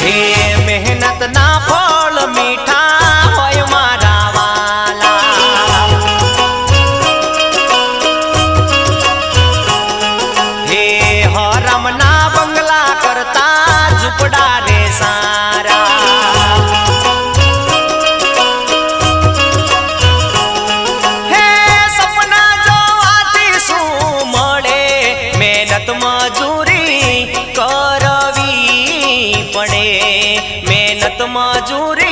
હે મહેનત ના ફળ મીઠા હોય મારા વાલા, હે હરમ ના બંગલા કરતા ઝૂંપડા રે સારા, હે સપના જોવાથી શું મળે, મહેનત મજૂરી કરવી પડે, મહેનત મજૂરી